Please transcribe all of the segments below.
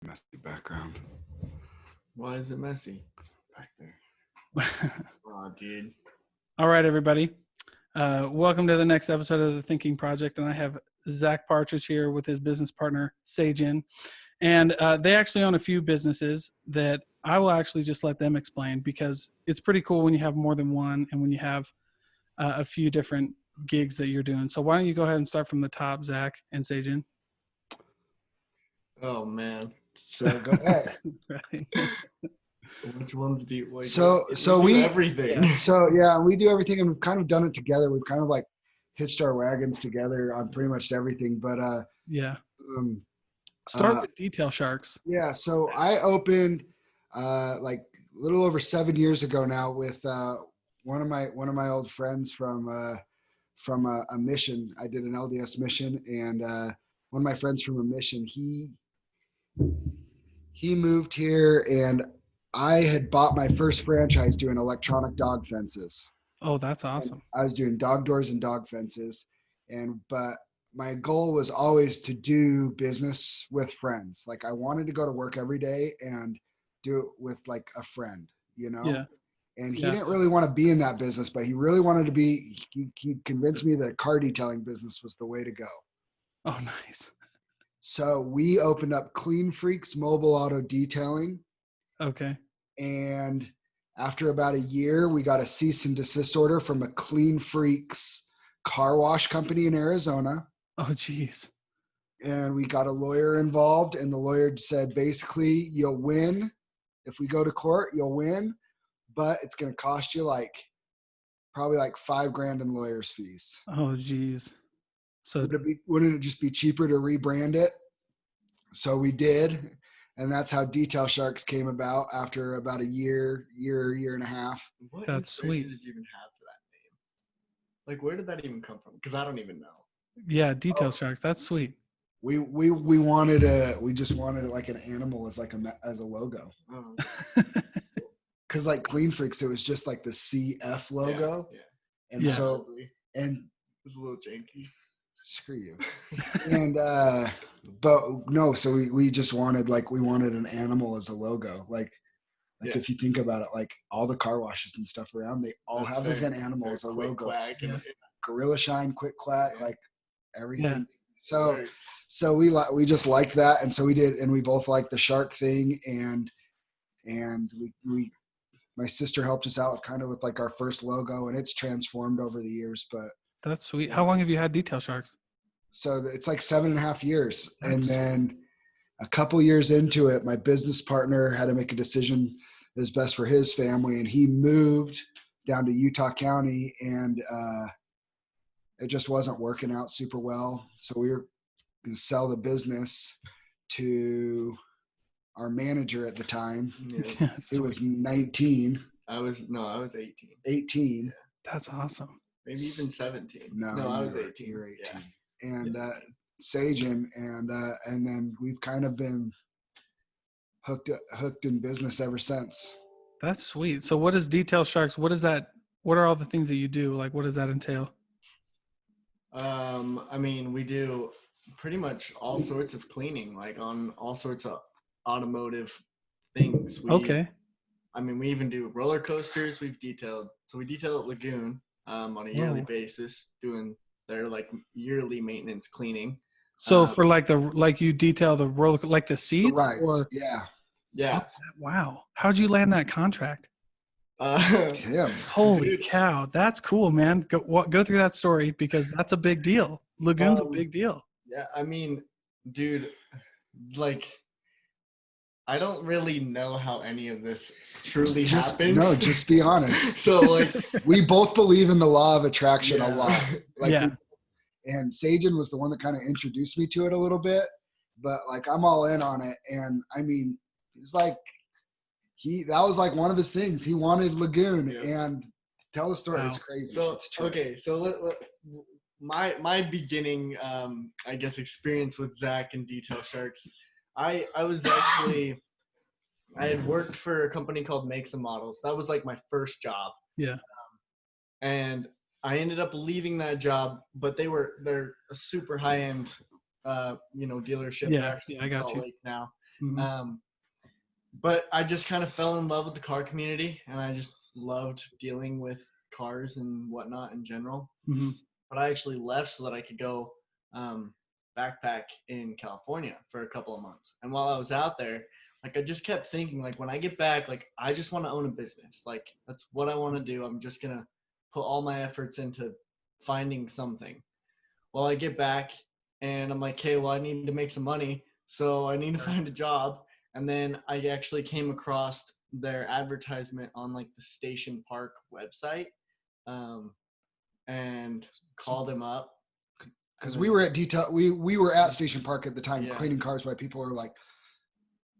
Messy background. Why is it messy back there? Oh, dude. All right, everybody. Welcome to the next episode of the Thinking Project. And I have Zach Partridge here with his business partner, Saygen. And they actually own a few businesses that I will actually just let them explain because it's pretty cool when you have more than one and when you have a few different gigs that you're doing. So why don't you go ahead and start from the top, Zach and Saygen? Oh, man. So go ahead. Right. Which ones do you like? So we do we everything. Yeah, we do everything, and we've kind of done it together. We've kind of like hitched our wagons together on pretty much everything. But Yeah. um, Start with Detail Sharks. yeah. So I opened like a little over 7 years ago now with one of my old friends from a mission. I did an LDS mission, and one of my friends from a mission. He moved here, and I had bought my first franchise doing electronic dog fences. Oh, that's And awesome. I was doing dog doors and dog fences, but my goal was always to do business with friends. Like I wanted to go to work every day and do it with like a friend, you know? Yeah. And he Yeah. didn't really want to be in that business, but he really wanted to be. He convinced me that car detailing business was the way to go. Oh, nice. So we opened up Clean Freaks Mobile Auto Detailing. Okay. And after about a year, we got a cease and desist order from a Clean Freaks car wash company in Arizona. Oh, geez. And we got a lawyer involved, and the lawyer said, basically, you'll win. If we go to court, you'll win, but it's going to cost you probably like $5,000 in lawyer's fees. Oh, geez. So Wouldn't it just be cheaper to rebrand it? So we did. And that's how Detail Sharks came about after about a year and a half. What That's inspiration sweet. did you even have for that name? Like, where did that even come from? Because I don't even know. Yeah, Detail Sharks. That's sweet. We just wanted like an animal as as a logo. Oh, Cause like Clean Freaks, it was just like the CF logo. Yeah. And Yeah. so, and it's a little janky. screw you. And, but no, so we just wanted an animal as a logo. Like if you think about it, like all the car washes and stuff around, they all have as an animal as a logo. Quack Gorilla Shine, Quick Quack, like everything. Yeah. So we just liked that, and so we did, and we both liked the shark thing, and we my sister helped us out kind of with like our first logo, and it's transformed over the years. But that's sweet. How long have you had Detail Sharks? So it's like 7.5 years, That's and then a couple years into it, my business partner had to make a decision that was best for his family, and he moved down to Utah County, and it just wasn't working out super well. So we were going to sell the business to our manager at the time. Yeah. It was 19. I was 18. 18. Yeah. That's awesome. Maybe even 17. No, I was 18. You were 18. Yeah. And Saygen, and then we've kind of been hooked in business ever since. That's sweet. So what is Detail Sharks? What is that? What are all the things that you do? Like, what does that entail? I mean, we do pretty much all sorts of cleaning, like on all sorts of automotive things. Okay. I mean, we even do roller coasters. We detail at Lagoon on a yearly basis, doing their like yearly maintenance cleaning. So for like you detail the roller, like the seats? Right. Yeah. Oh, wow. How'd you land that contract? Yeah. Holy cow. That's cool, man. Go through that story because that's a big deal. Lagoon's a big deal. Yeah. I mean, dude, like, I don't really know how any of this truly happened. No, just be honest. So like, we both believe in the law of attraction a lot. And Saygen was the one that kind of introduced me to it a little bit, but like I'm all in on it. And I mean, it's like that was like one of his things. He wanted Lagoon, and to tell the story is crazy. So okay, so my beginning, I guess, experience with Zach and Detail Sharks. I was actually, I had worked for a company called Make Some Models. That was like my first job. Yeah. And I ended up leaving that job, but they're a super high end, dealership. Yeah, I got Salt you. Lake now. Mhm. But I just kind of fell in love with the car community, and I just loved dealing with cars and whatnot in general. Mhm. But I actually left so that I could go backpack in California for a couple of months. And while I was out there, like I just kept thinking, like when I get back, like I just want to own a business. Like that's what I want to do. I'm just gonna put all my efforts into finding something. Well, I get back and I'm like, okay, well, I need to make some money. So I need to find a job. And then I actually came across their advertisement on like the Station Park website and called him up. Because we were at we were at Station Park at the time, Yeah. cleaning cars while people were like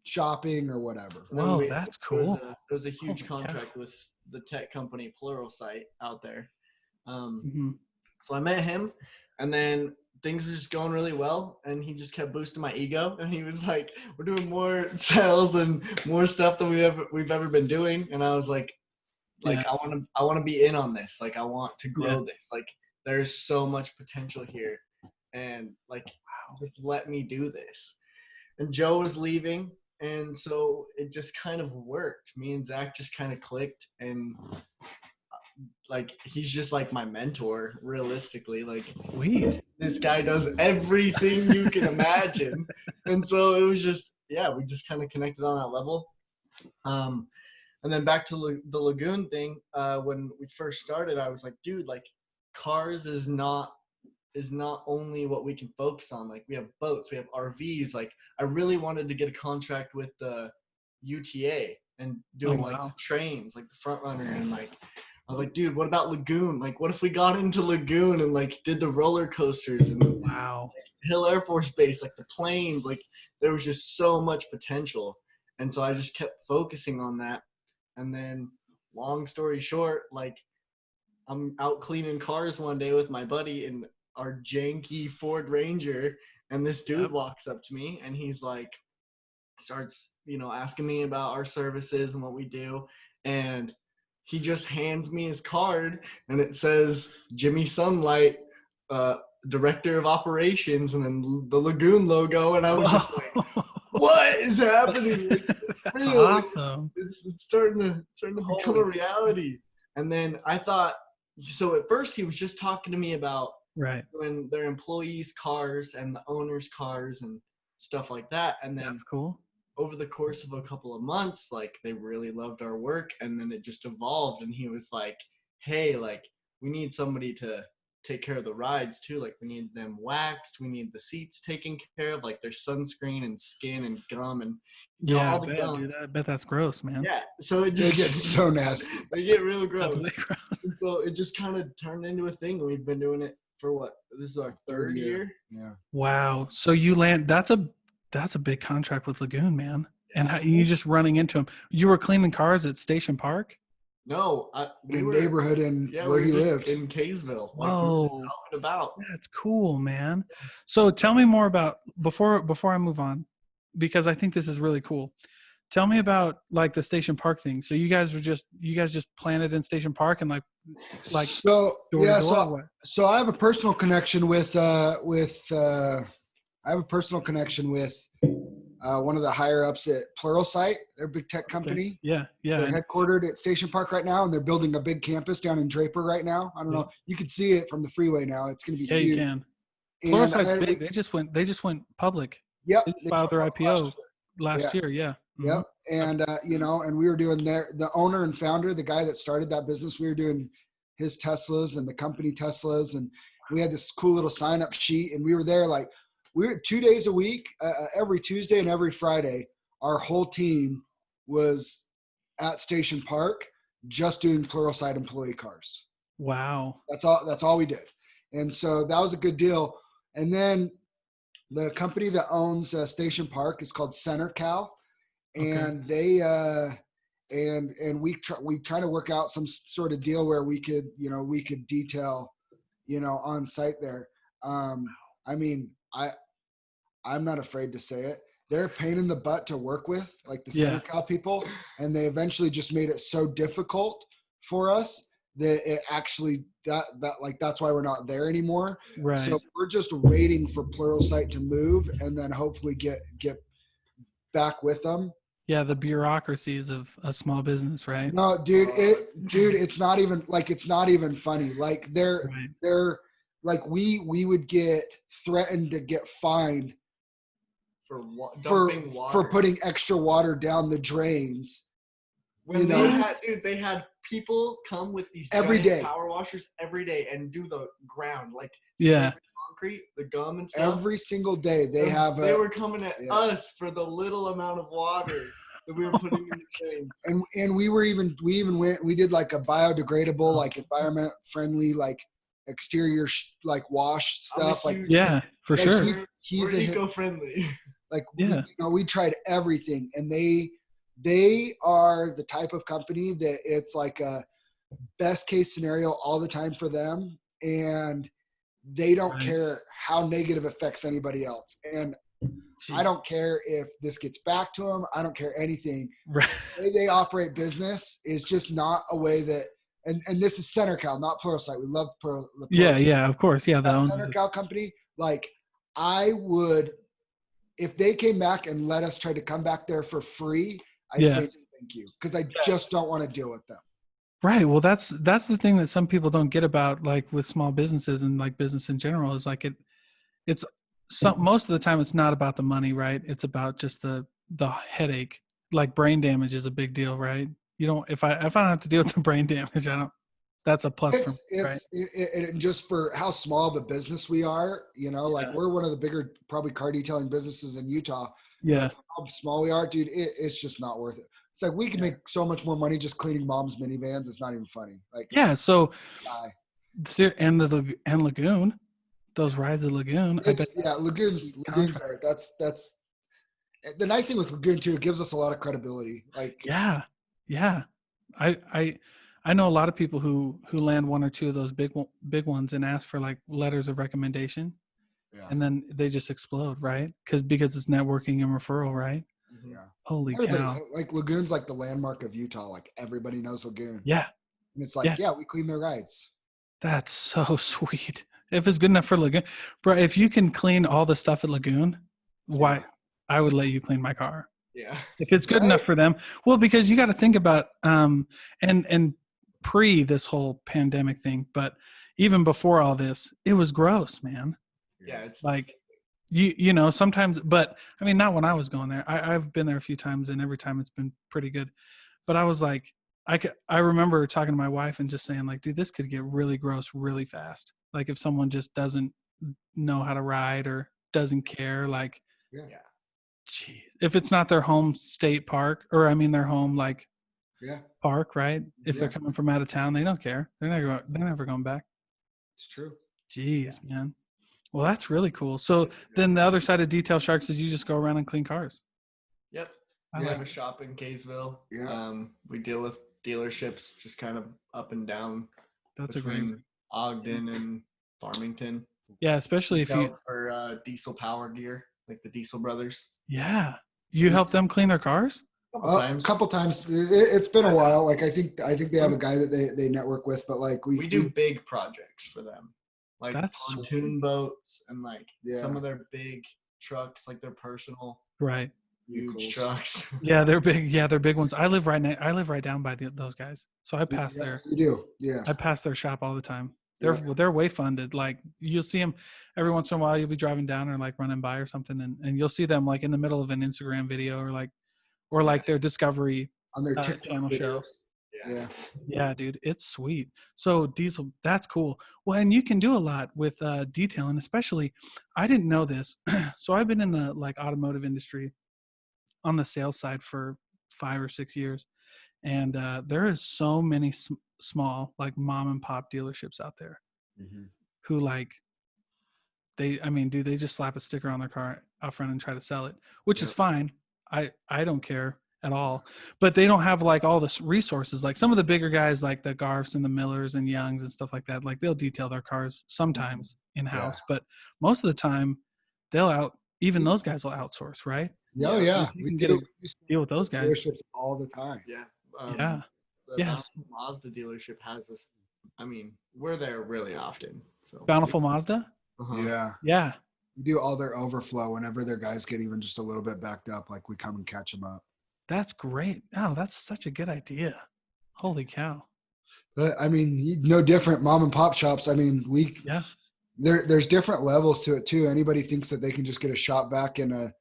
shopping or whatever. Whoa, that's cool. There was a huge Holy cow. contract with the tech company Pluralsight out there. Mhm. So I met him, and then things were just going really well, and he just kept boosting my ego, and he was like, "We're doing more sales and more stuff than we've ever been doing," and I was like, Yeah. I want to be in on this. Like I want to grow Yeah. this. Like there's so much potential here, and like just let me do this. And Joe was leaving, and so it just kind of worked. Me and Zach just kind of clicked, and like he's just like my mentor. Realistically, like Sweet. this guy does everything you can imagine, and so it was just we just kind of connected on that level. And then back to the lagoon thing. When we first started, I was like, dude, like cars is not only what we can focus on. Like we have boats, we have RVs. Like I really wanted to get a contract with the UTA and doing like the trains, like the front runner, and like I was like, dude, what about lagoon? Like what if we got into lagoon and like did the roller coasters and Wow. Hill Air Force Base, like the planes? Like there was just so much potential, and so I just kept focusing on that. And then long story short, like I'm out cleaning cars one day with my buddy in our janky Ford Ranger, and this dude walks up to me and he's like, starts, asking me about our services and what we do. And he just hands me his card and it says Jimmy Sunlight, director of operations, and then the Lagoon logo. And I was just like, what is happening? Like, That's real, awesome. it's starting to become a reality. And then I thought, so at first he was just talking to me about when their employees' cars and the owners' cars and stuff like that. And then that's cool. Over the course of a couple of months, like they really loved our work, and then it just evolved. And he was like, hey, like we need somebody to take care of the rides too. Like we need them waxed, we need the seats taken care of, like their sunscreen and skin and gum and yeah, all the gum. Dude, I bet that's gross, man. Yeah, so it gets so nasty. They get real gross. That's really gross. And so it just kind of turned into a thing. We've been doing it for what? This is our third year. Yeah. Wow. So you land. That's a big contract with Lagoon, man. And you just running into him. You were cleaning cars at Station Park? No, we were neighborhood where he lived in Kaysville. Like, whoa, we were just out and about. That's cool, man. So tell me more about before I move on, because I think this is really cool. Tell me about like the Station Park thing. So you guys just planted in Station Park and like so yeah. So I have a personal connection with one of the higher ups at Pluralsight. They're a big tech company. Okay. Yeah. They're headquartered at Station Park right now, and they're building a big campus down in Draper right now. I don't know. You can see it from the freeway now. It's going to be huge. You can. Pluralsight's big. They just went public. Yep. They filed their IPO last year. Yeah. Yep. And and we were doing the owner and founder, the guy that started that business. We were doing his Teslas and the company Teslas, and we had this cool little sign up sheet, and we were there like. We were 2 days a week, every Tuesday and every Friday. Our whole team was at Station Park just doing Pluralsight employee cars. Wow. That's all we did. And so that was a good deal. And then the company that owns Station Park is called CenterCal. And they and we try to work out some sort of deal where we could detail, on site there. I mean, I'm not afraid to say it. They're a pain in the butt to work with, like the CenterCal people, and they eventually just made it so difficult for us that it actually that's why we're not there anymore. Right. So we're just waiting for Pluralsight to move, and then hopefully get back with them. Yeah, the bureaucracies of a small business, right? No, dude, it's not even funny. Like Right. they're like we would get threatened to get fined For for dumping water. for putting extra water down the drains. When they had people come with these Every giant day. power washers every day and do the ground, like Yeah. concrete, the gum and stuff. Every single day they were coming at us for the little amount of water that we were putting in the drains. And we did like a biodegradable, like environment friendly, like exterior like wash stuff. Like Yeah, for like sure. He's eco-friendly. Like Yeah. we tried everything, and they are the type of company that it's like a best case scenario all the time for them, and they don't care how negative affects anybody else. And I don't care if this gets back to them. I don't care anything. Right. The way they operate business is just not a way that, and this is CenterCal, not Pluralsight. We love the Pluralsight. Yeah, of course. Yeah, That CenterCal company, like I would, if they came back and let us try to come back there for free, I'd say thank you, because I just don't want to deal with them. Right. Well, that's the thing that some people don't get about, like with small businesses and like business in general, is like it's most of the time it's not about the money, right? It's about just the headache. Like brain damage is a big deal, right? You don't, if I don't have to deal with the brain damage, that's a plus for me, right? It just for how small of a business we are, like we're one of the bigger probably car detailing businesses in Utah. Yeah. How small we are, dude, it's just not worth it. It's like we can make so much more money just cleaning mom's minivans. It's not even funny. Like so and Lagoon, those rides at Lagoon. Lagoons are that's the nice thing with Lagoon too. It gives us a lot of credibility. Like yeah. I know a lot of people who land one or two of those big ones and ask for like letters of recommendation, and then they just explode, right? Because it's networking and referral, right? Yeah. Holy cow! Like Lagoon's like the landmark of Utah. Like everybody knows Lagoon. Yeah. And it's like, we clean their rides. That's so sweet. If it's good enough for Lagoon, bro, if you can clean all the stuff at Lagoon, why I would let you clean my car. Yeah. If it's good enough for them. Well, because you got to think about, and pre this whole pandemic thing, but even before all this, it was gross, man. Yeah. It's like, you know, sometimes, but I mean, not when I was going there. I've been there a few times and every time it's been pretty good. But I was like, I remember talking to my wife and just saying like, dude, this could get really gross really fast. Like if someone just doesn't know how to ride or doesn't care, like, geez, if it's not their home state park, or I mean their home like park, right? If they're coming from out of town, they don't care. They're never going back. It's true. Jeez, man. Well, that's really cool. So then the other side of Detail Sharks is you just go around and clean cars. Yep. I have a shop in Kaysville. Yeah. We deal with dealerships just kind of up and down. That's between Ogden and Farmington. Yeah, especially if you for diesel power gear, like the Diesel Brothers. Yeah. You help them clean their cars? A couple times. It's been a while. Like I think they have a guy that they network with, but like we do big projects for them. Like that's pontoon boats and like some of their big trucks, like their personal huge trucks. Yeah, they're big. Yeah, they're big ones. I live right down by those guys, so I pass there. You do, yeah. I pass their shop all the time. They're way funded. Like you'll see them every once in a while. You'll be driving down or like running by or something, and you'll see them like in the middle of an Instagram video or like their Discovery on their TikTok channel videos. show. Yeah, dude, it's sweet. So Diesel, that's cool. Well, and you can do a lot with detailing, especially. I didn't know this, so I've been in the like automotive industry on the sales side for 5 or 6 years, and there is so many small like mom and pop dealerships out there who like they just slap a sticker on their car out front and try to sell it, which is fine. I don't care at all, but they don't have like all the resources. Like some of the bigger guys, like the Garfs and the Millers and Youngs and stuff like that, like they'll detail their cars sometimes in-house, but most of the time even those guys will outsource, right? We deal with those guys all the time. The Mazda dealership has this. I mean, we're there really often. So Bountiful Mazda. We do all their overflow whenever their guys get even just a little bit backed up. Like we come and catch them up. That's great. Oh, that's such a good idea. Holy cow. But I mean, no different mom and pop shops. I mean, Yeah. there's different levels to it too. Anybody thinks that they can just get a shop vac and a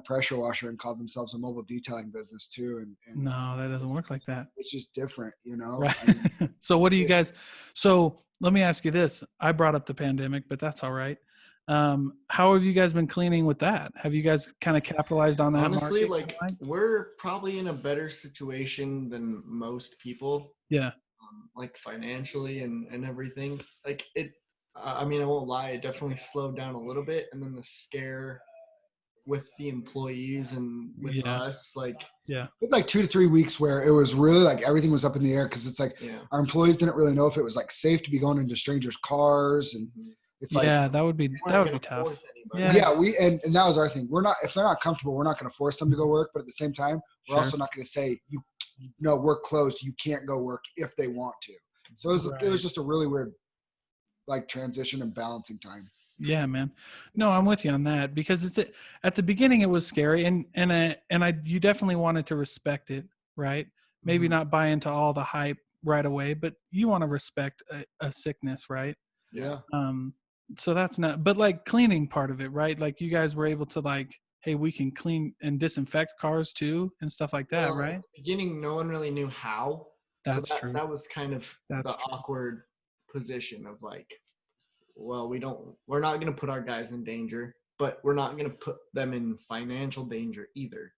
pressure washer and call themselves a mobile detailing business too. And No, that doesn't work like that. it's just different, you know? Right. I mean, So what do you guys, so let me ask you this. I brought up the pandemic, but that's all right. How have you guys been cleaning with that? Have you guys kind of capitalized on that Honestly, market? like we're probably in a better situation than most people, Yeah. like financially and everything. Like it, I mean, I won't lie, it definitely slowed down a little bit, and then the scare with the employees and with Yeah. us, like Yeah. With like 2 to 3 weeks where it was really like everything was up in the air because it's like yeah, our employees didn't really know if it was like safe to be going into strangers' cars, and it's like Yeah, that would be we weren't gonna tough. force anybody. Yeah. yeah, and that was our thing. We're not, if they're not comfortable, we're not going to force them to go work, but at the same time, we're Sure. also not going to say you no, we're closed, you can't go work if they want to. So it Right. was just a really weird like transition and balancing time. Yeah, man. No, I'm with you on that because it's at the beginning it was scary and you definitely wanted to respect it, right? Maybe Mhm. not buy into all the hype right away, but you want to respect a sickness, right? Yeah. So that's not, but like cleaning part of it, right? Like you guys were able to like, hey, we can clean and disinfect cars too and stuff like that, Well, right? at the beginning, no one really knew how. That's So true. that was kind of That's the true. awkward position of like, well, we're not going to put our guys in danger, but we're not going to put them in financial danger either.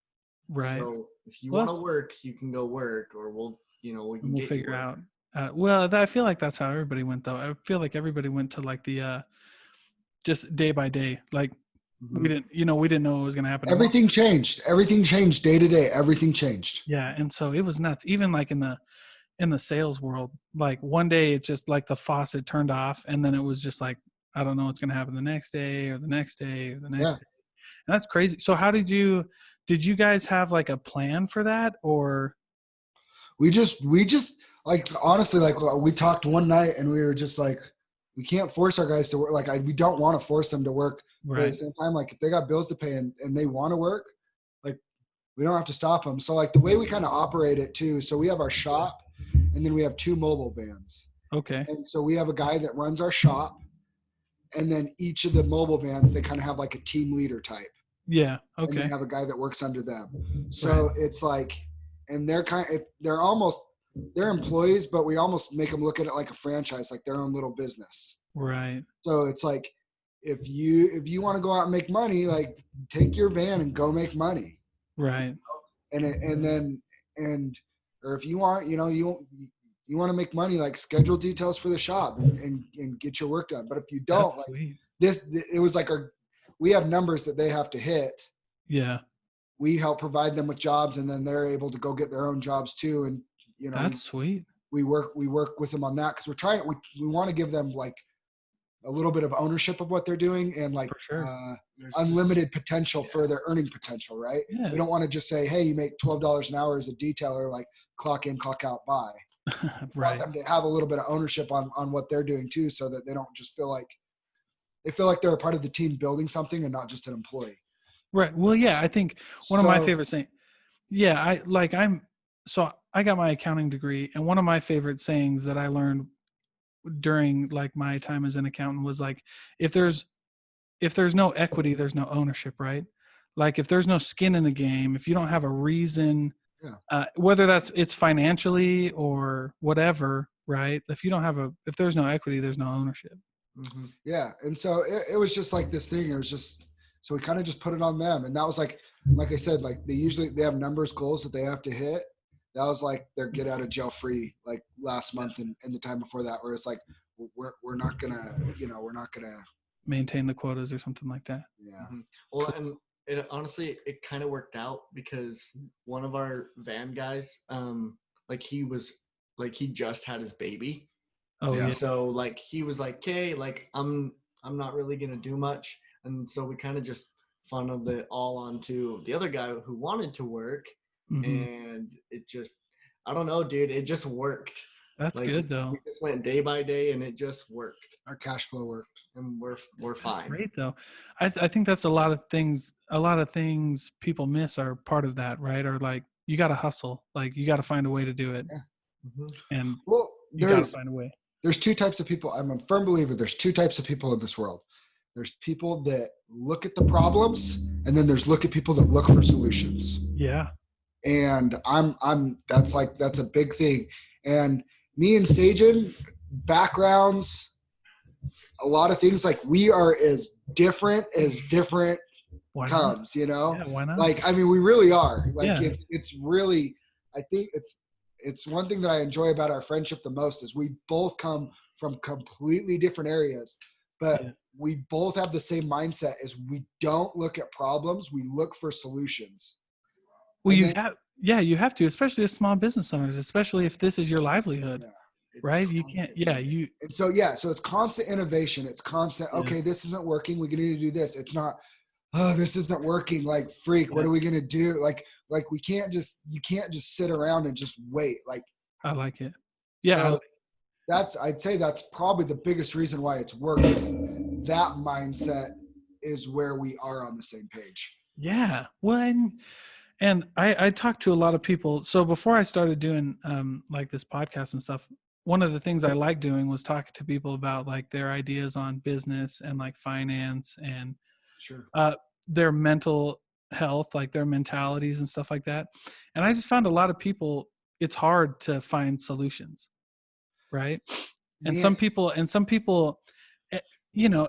Right. So if you Well, want to work, you can go work, or we can we'll get you figure work. out. Well, I feel like that's how everybody went though. I feel like everybody went to like the just day by day. Like Mhm. we didn't know what was going to happen tomorrow. Everything changed. Everything changed day to day. Everything changed. Yeah, and so it was nuts. Even like in the sales world, like one day it's just like the faucet turned off, and then it was just like I don't know what's going to happen the next day or the next day or the next Yeah. day. And that's crazy. So how did you guys have like a plan for that or? We just like honestly, like we talked one night and we were just like, we can't force our guys to work. Like we don't want to force them to work. But at the Right. same time, like if they got bills to pay and they want to work, like we don't have to stop them. So like the way we kind of operate it too. So we have our shop and then we have 2 mobile vans. Okay. And so we have a guy that runs our shop, and then each of the mobile vans, they kind of have like a team leader type. Yeah. And they Okay. have a guy that works under them. So it's like, and they're employees, but we almost make them look at it like a franchise, like their own little business. Right. So it's like, if you want to go out and make money, like take your van and go make money. Right. Or if you want, you want to make money, like schedule details for the shop and get your work done. But if you don't, That's like sweet. it was like we have numbers that they have to hit. Yeah. We help provide them with jobs, and then they're able to go get their own jobs too. And That's sweet. we work with them on that because we want to give them like a little bit of ownership of what they're doing and like For sure. unlimited potential for their earning potential, right? Yeah. We don't want to just say, hey, you make $12 an hour as a detailer, like clock in, clock out, bye. Right. Want them to have a little bit of ownership on what they're doing too, so that they don't just feel like they're a part of the team building something and not just an employee. Right. Well, yeah, I think one of my favorite sayings, yeah, I got my accounting degree, and one of my favorite sayings that I learned during like my time as an accountant was like, if there's no equity, there's no ownership, right? Like if there's no skin in the game, if you don't have a reason, whether it's financially or whatever, right? If there's no equity, there's no ownership. Mm-hmm. Yeah. And so it was just like this thing. It was just, so we kind of just put it on them. And that was like I said, like they have numbers, goals that they have to hit. That was like their get out of jail free, like last month and the time before that, where it's like, we're not gonna, we're not gonna maintain the quotas or something like that. Yeah. Mm-hmm. Well, and it honestly, it kind of worked out because one of our van guys, he just had his baby. Oh yeah. So like he was like, okay, like I'm not really gonna do much, and so we kind of just funneled it all onto the other guy who wanted to work, Mm-hmm. and it just, I don't know, dude, it just worked. That's Like good though. we just went day by day, and it just worked, Our cash flow worked. and we're That's fine. great though. I think that's a lot of things. A lot of things people miss are part of that, right? Or like you got to hustle. Like you got to find a way to do it, Yeah. Mhm. and Well, you got to find a way. there's two types of people. I'm a firm believer there's two types of people in this world. There's people that look at the problems, and then there's people that look for solutions. Yeah. And that's a big thing. And me and Saygen, backgrounds, a lot of things, like we are as different Why not? comes, you know? Yeah. Why not? Like, I mean, we really are. Like, Yeah. it's really, I think it's one thing that I enjoy about our friendship the most is we both come from completely different areas, but Yeah. we both have the same mindset is we don't look at problems, we look for solutions. Well, And you then- have, yeah, you have to, especially as small business owners, especially if this is your livelihood, Yeah. It's right? You can't, constant. yeah, you, And so, so it's constant innovation. It's constant, Yeah. okay, this isn't working. We need to do this. It's not, oh, this isn't working. Like, freak, what Yeah. are we going to do? Like you can't just sit around and just wait. Like, I like it. Yeah. so I'd say that's probably the biggest reason why it's worked is that mindset is where we are on the same page. Yeah. Well, and I talked to a lot of people. So before I started doing like this podcast and stuff, one of the things I like doing was talking to people about like their ideas on business and like finance and Sure. their mental health, like their mentalities and stuff like that. And I just found a lot of people, it's hard to find solutions, right? And some people, eh, you know,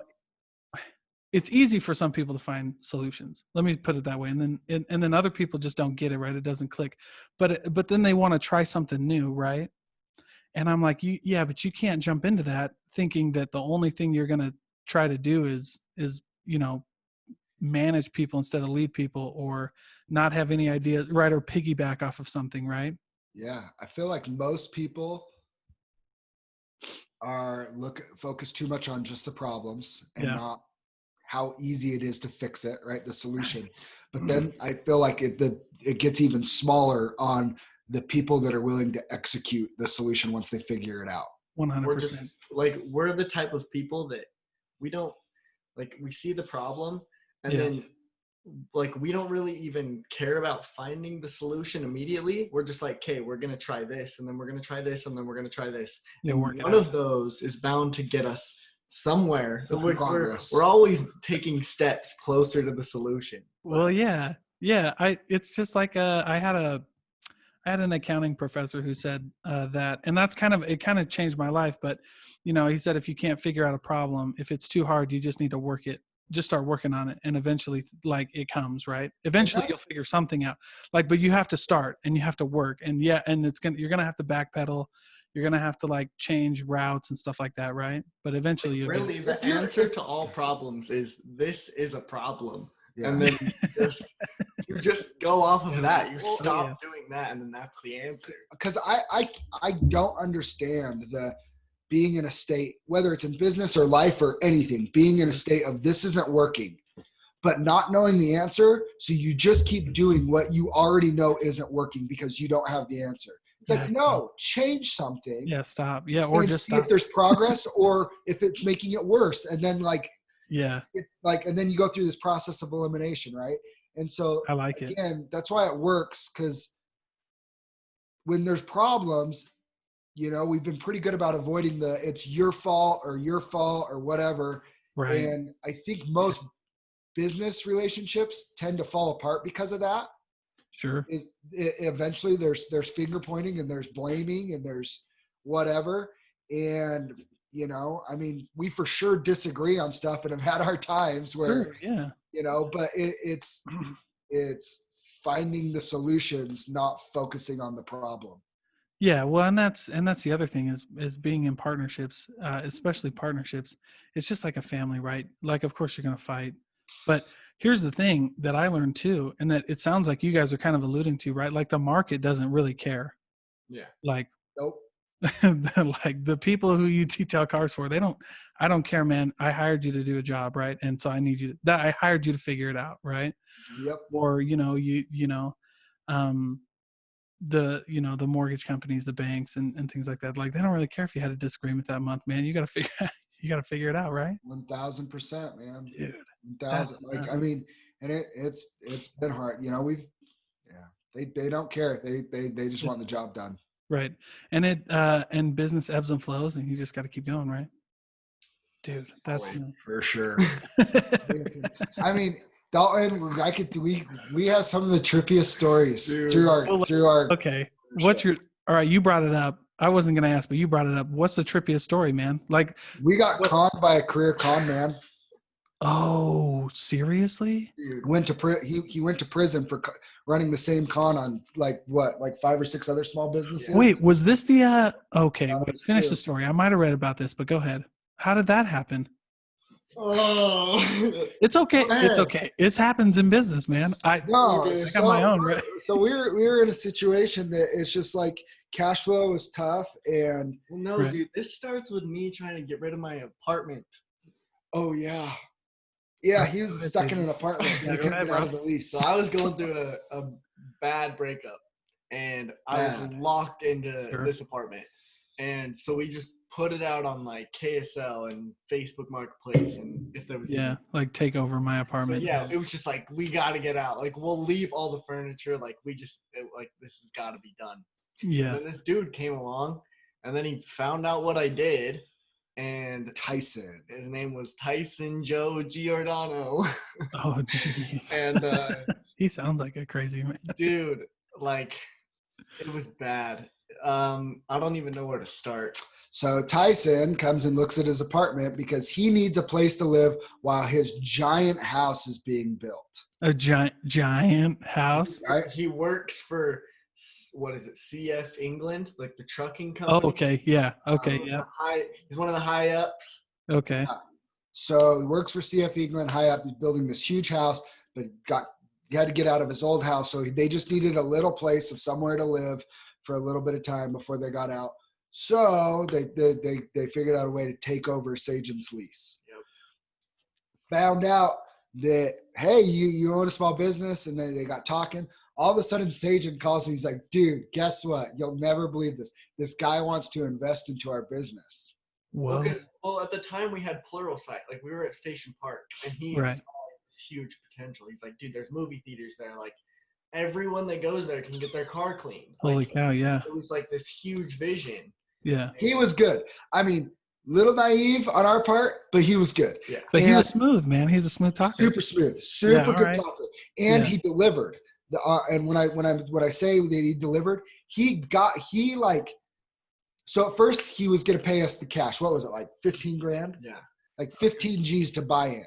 it's easy for some people to find solutions. Let me put it that way. And then other people just don't get it, right? It doesn't click. But then they want to try something new, right? And I'm like, yeah, but you can't jump into that thinking that the only thing you're going to try to do is manage people instead of lead people, or not have any idea, right? Or piggyback off of something, right? Yeah. I feel like most people are focus too much on just the problems and Yeah. not how easy it is to fix it, right? The solution. But then I feel like it gets even smaller on the people that are willing to execute the solution once they figure it out. 100%. We're just like, we're the type of people that we don't like, we see the problem, and Yeah. then like we don't really even care about finding the solution immediately. We're just like, okay, we're gonna try this, and then we're gonna try this, and then we're gonna try this. Yeah, And work it one out. of those is bound to get us somewhere. Progress. We're always taking steps closer to the solution. Well, yeah. It's just like I had an accounting professor who said that, and that's it kind of changed my life. But, he said, if you can't figure out a problem, if it's too hard, you just need to work it. Just start working on it. And eventually, like, it comes, right? Eventually you'll figure something out, like, but you have to start and you have to work, and and you're going to have to backpedal. You're going to have to like change routes and stuff like that. Right. But eventually you'll Really, get the If you're- answer to all problems is this is a problem. Yeah. And then you just go off of that. You Well, stop doing that, and then that's the answer. Because I don't understand the being in a state, whether it's in business or life or anything, being in a state of this isn't working, but not knowing the answer. So you just keep doing what you already know isn't working because you don't have the answer. It's like, no, change something. Yeah, stop. Yeah, or and just see stop. if there's progress or if it's making it worse. And then it's like, and then you go through this process of elimination, right? And so I like it. again, that's why it works, because when there's problems, we've been pretty good about avoiding it's your fault or whatever. Right. And I think most business relationships tend to fall apart because of that. Sure. Eventually there's finger pointing and there's blaming and there's whatever. And, I mean, we for sure disagree on stuff and have had our times where, Sure, yeah. But it's finding the solutions, not focusing on the problem. Yeah, well, and that's the other thing is being in partnerships, especially partnerships. It's just like a family, right? Like, of course, you're going to fight, but here's the thing that I learned too, and that it sounds like you guys are kind of alluding to, right? Like the market doesn't really care. Yeah. Like, Nope. like the people who you detail cars for, I don't care, man. I hired you to do a job, right? And so I need you I hired you to figure it out, right? Yep. Or, the the mortgage companies, the banks, and things like that. Like they don't really care if you had a disagreement that month, man. You got to figure it out, right? 1000%, man. Dude, 1000. that's Like, I nuts. mean, and it's been hard. They don't care. They just want the job done. Right. And and business ebbs and flows, and you just got to keep going, right? Dude, that's For sure. I mean, Dalton, we have some of the trippiest stories through our okay. All right, you brought it up. I wasn't gonna ask, but you brought it up. What's the trippiest story, man? Like we got conned by a career con man. Oh, seriously? Dude, he went to prison for running the same con on like 5 or 6 other small businesses. Wait, was this the okay, finish too. the story. I might have read about this, but go ahead. How did that happen? Oh, it's okay. It's okay. It happens in business, man. I got my own, right? So we were in a situation that it's just like cash flow is tough, and well, no, dude, this starts with me trying to get rid of my apartment. Oh yeah, he was stuck in an apartment. He couldn't get out of the lease. So I was going through a bad breakup, and I was locked into this apartment, and so we just put it out on like KSL and Facebook Marketplace, and if there was like take over my apartment. But it was just like we got to get out. Like we'll leave all the furniture. Like this has got to be done. Yeah. And then this dude came along, and then he found out what I did, and Tyson. His name was Tyson Joe Giordano. Oh jeez. And he sounds like a crazy man. Dude, like it was bad. I don't even know where to start. So Tyson comes and looks at his apartment because he needs a place to live while his giant house is being built. A giant house? He works for, what is it, CF England, like the trucking company. Oh, okay. Yeah. Okay. He's one of the high ups. Okay. So he works for CF England, high up. He's building this huge house, but he had to get out of his old house. So they just needed a little place of somewhere to live for a little bit of time before they got out. So they figured out a way to take over Saygen's lease. Yep. Found out that, hey, you own a small business, and then they got talking. All of a sudden, Saygen calls me. He's like, dude, guess what? You'll never believe this. This guy wants to invest into our business. Well, at the time we had Pluralsight. Like we were at Station Park, and he saw this huge potential. He's like, dude, there's movie theaters there. Like everyone that goes there can get their car cleaned. Holy cow, yeah. It was like this huge vision. Yeah. He was good. I mean, little naive on our part, but he was good. Yeah. But he was smooth, man. He's a smooth talker. Super smooth. Super good talker. And he delivered. And when I say that he delivered, so at first he was going to pay us the cash. What was it, like 15 grand? Yeah. Like 15 G's to buy in.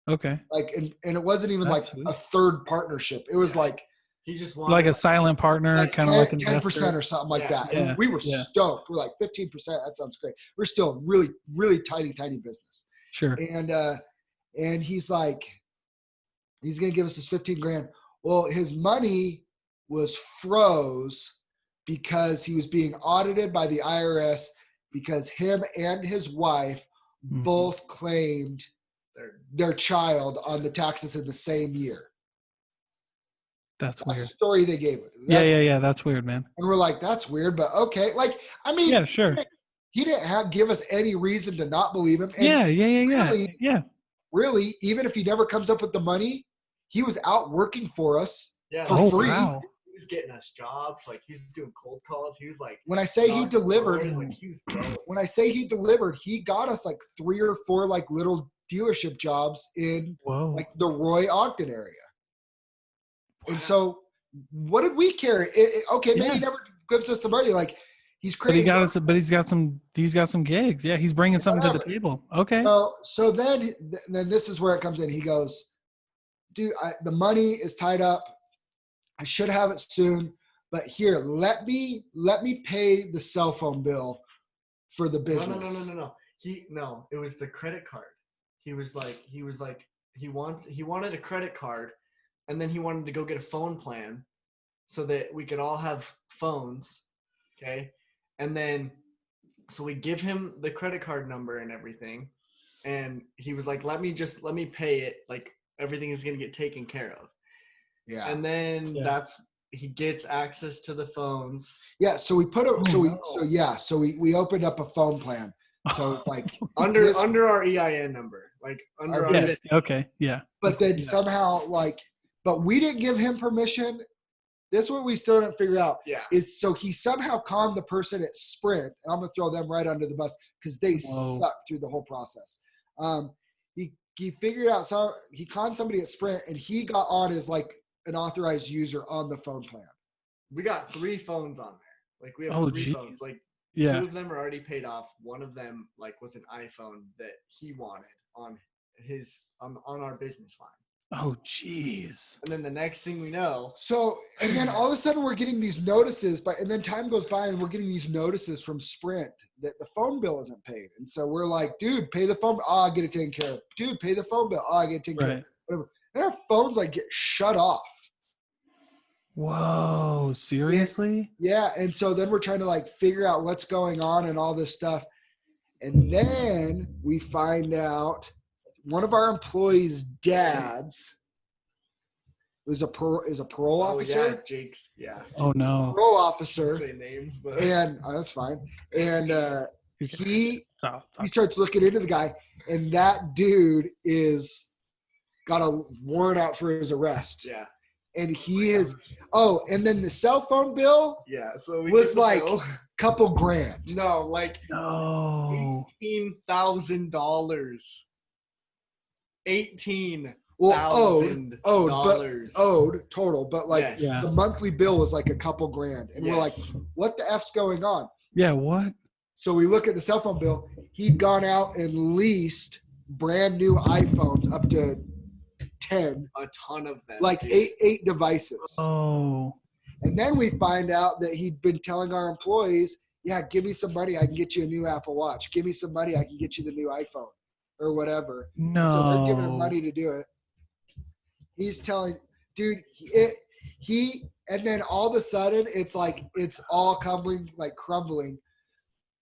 Okay. Like, and it wasn't even like a third partnership. It was like, he just wanted like a silent partner, like kind of like 10% or something like that. Yeah. And we were stoked. We're like 15%. That sounds great. We're still really, really tiny business. Sure. And he's like, he's going to give us this 15 grand. Well, his money was froze because he was being audited by the IRS because him and his wife both claimed their child on the taxes in the same year. That's weird. The story they gave. Yeah. That's weird, man. And we're like, that's weird, but okay. Like, I mean, yeah, sure. He didn't give us any reason to not believe him. And really, even if he never comes up with the money, he was out working for us for free. Wow. He was getting us jobs. Like he's doing cold calls. He was like, when I say he delivered, he got us like 3 or 4 like little dealership jobs in like the Roy Ogden area. Wow. And so what did we care? Maybe he never gives us the money. Like he's crazy. But he's got some gigs. Yeah. He's bringing something to the table. Okay. So then this is where it comes in. He goes, dude, the money is tied up. I should have it soon, but here, let me pay the cell phone bill for the business. No. It was the credit card. He wanted a credit card, and then he wanted to go get a phone plan so that we could all have phones. Okay. And then, so we give him the credit card number and everything. And he was like, let me pay it. Like everything is going to get taken care of. Yeah. And then he gets access to the phones. Yeah. So we put a, Oh, so we opened up a phone plan. So it's like Under our EIN number, like under our yes. Okay. Yeah. but then Yeah. somehow but we didn't give him permission. This is what we still didn't figure out. Yeah. Is so he somehow conned the person at Sprint, and I'm gonna throw them right under the bus because they sucked through the whole process. He figured out he conned somebody at Sprint, and he got on as like an authorized user on the phone plan. We got 3 phones on there. Like we have 3 phones. Like 2 of them are already paid off. One of them like was an iPhone that he wanted on our business line. Oh, geez. And then the next thing we know. So, and then all of a sudden we're getting these notices, and then time goes by and we're getting these notices from Sprint that the phone bill isn't paid. And so we're like, dude, pay the phone bill. Oh, I get it taken care of. Dude, pay the phone bill. Oh, I get it taken care of. Whatever. And our phones like get shut off. Whoa, seriously? Yeah. And so then we're trying to like figure out what's going on and all this stuff. And then we find out one of our employees' dads is a parole officer. Yeah, Jake's. Yeah. Oh no. Parole officer. Say names, but And that's fine. And he starts looking into the guy, and that dude is got a warrant out for his arrest. Yeah. And he is. Oh, and then the cell phone bill. Yeah. So we was like a couple grand. No, like $18,000. Owed total, but like yes. the monthly bill was like a couple grand, and we're like, "What the f's going on?" Yeah, what? So we look at the cell phone bill. He'd gone out and leased brand new iPhones up to 10, a ton of them, like eight devices. Oh, and then we find out that he'd been telling our employees, "Yeah, give me some money, I can get you a new Apple Watch. Give me some money, I can get you the new iPhone." Or whatever. No. So they're giving him money to do it. He's telling, dude, and then all of a sudden it's like, it's all crumbling.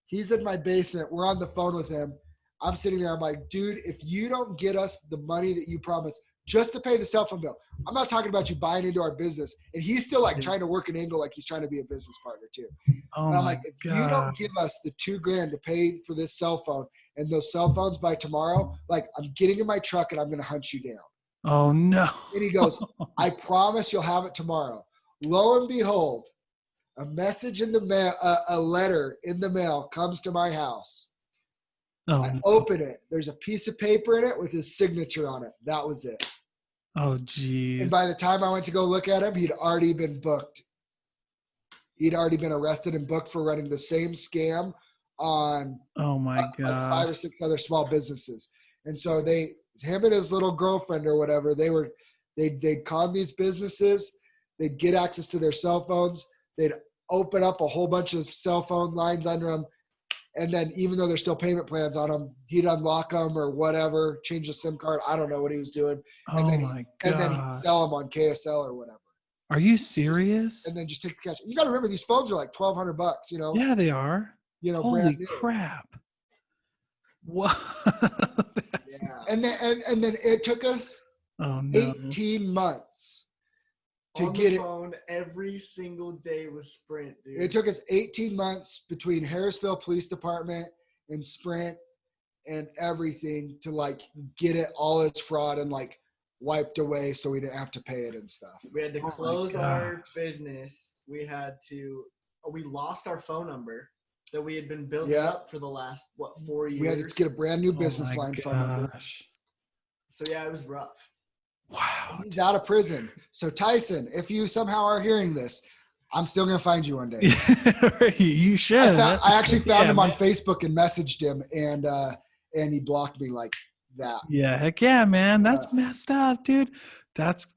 He's in my basement. We're on the phone with him. I'm sitting there. I'm like, dude, if you don't get us the money that you promised just to pay the cell phone bill, I'm not talking about you buying into our business. And he's still like trying to work an angle like he's trying to be a business partner too. Oh, I'm like, if you don't give us the $2,000 to pay for this cell phone and those cell phones by tomorrow, like I'm getting in my truck and I'm going to hunt you down. Oh no. And he goes, I promise you'll have it tomorrow. Lo and behold, a message in the mail, a letter in the mail comes to my house. Oh, I open it. There's a piece of paper in it with his signature on it. That was it. Oh, geez. And by the time I went to go look at him, he'd already been booked. He'd already been arrested and booked for running the same scam on God, like 5 or 6 other small businesses. And so him and his little girlfriend or whatever, they'd con these businesses. They'd get access to their cell phones. They'd open up a whole bunch of cell phone lines under them. And then even though there's still payment plans on them, he'd unlock them or whatever, change the SIM card. I don't know what he was doing. And then he'd sell them on KSL or whatever. Are you serious? And then just take the cash. You got to remember, these phones are like $1,200, you know? Yeah, they are. Holy crap. What? Yeah. And then it took us 18 months to get it. On every single day with Sprint, dude. It took us 18 months between Harrisville Police Department and Sprint and everything to like get it all its fraud and like wiped away so we didn't have to pay it and stuff. We had to close our business. We lost our phone number that we had been building up for the last 4 years. We had to get a brand new business line phone number. So yeah, it was rough. Wow. He's out of prison. So Tyson, if you somehow are hearing this, I'm still gonna find you one day. You should. I actually found him on Facebook and messaged him, and he blocked me like that. Yeah, heck yeah, man. That's messed up, dude. That's